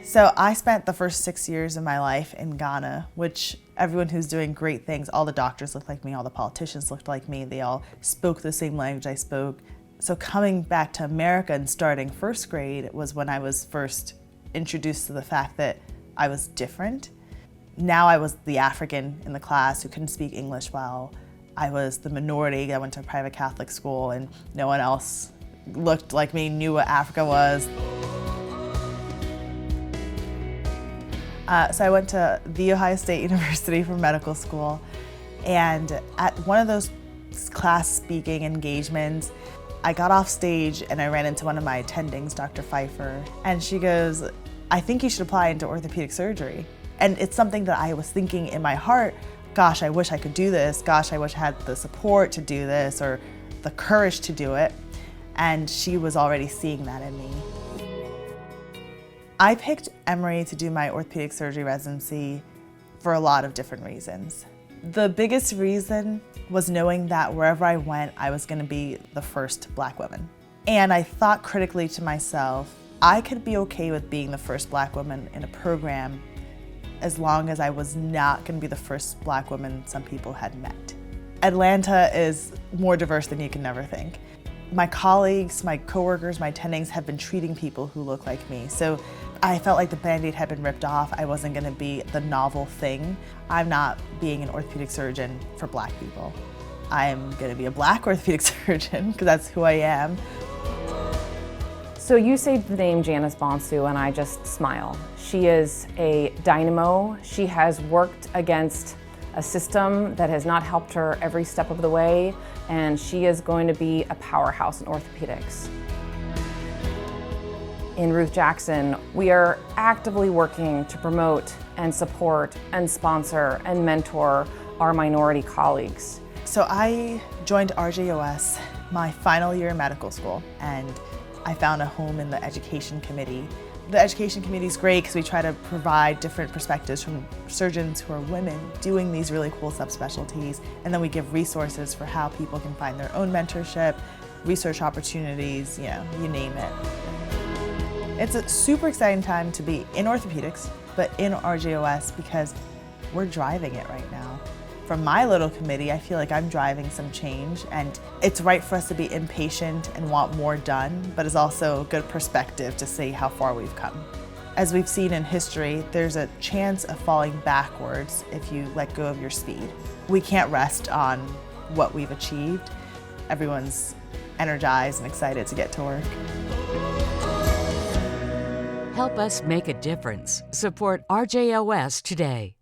So I spent the first 6 years of my life in Ghana, which everyone who's doing great things, all the doctors looked like me, all the politicians looked like me, they all spoke the same language I spoke. So coming back to America and starting first grade was when I was first introduced to the fact that I was different. Now I was the African in the class who couldn't speak English well. I was the minority. I went to a private Catholic school and no one else looked like me, knew what Africa was. So I went to The Ohio State University for medical school, and at one of those class speaking engagements, I got off stage and I ran into one of my attendings, Dr. Pfeiffer, and she goes, "I think you should apply into orthopedic surgery." And it's something that I was thinking in my heart, gosh, I wish I could do this, gosh, I wish I had the support to do this or the courage to do it. And she was already seeing that in me. I picked Emory to do my orthopedic surgery residency for a lot of different reasons. The biggest reason was knowing that wherever I went, I was going to be the first Black woman. And I thought critically to myself, I could be okay with being the first Black woman in a program as long as I was not going to be the first Black woman some people had met. Atlanta is more diverse than you can never think. My colleagues, my coworkers, my attendings have been treating people who look like me. So I felt like the Band-Aid had been ripped off. I wasn't gonna be the novel thing. I'm not being an orthopedic surgeon for Black people. I'm gonna be a Black orthopedic surgeon because that's who I am. So you say the name Janice Bonsu and I just smile. She is a dynamo. She has worked against a system that has not helped her every step of the way, and she is going to be a powerhouse in orthopedics. In Ruth Jackson, we are actively working to promote and support and sponsor and mentor our minority colleagues. So I joined RJOS my final year in medical school, and I found a home in the education committee. The education committee is great because we try to provide different perspectives from surgeons who are women doing these really cool subspecialties, and then we give resources for how people can find their own mentorship, research opportunities, you name it. It's a super exciting time to be in orthopedics, but in RJOS because we're driving it right now. From my little committee, I feel like I'm driving some change, and it's right for us to be impatient and want more done, but it's also a good perspective to see how far we've come. As we've seen in history, there's a chance of falling backwards if you let go of your speed. We can't rest on what we've achieved. Everyone's energized and excited to get to work. Help us make a difference. Support RJOS today.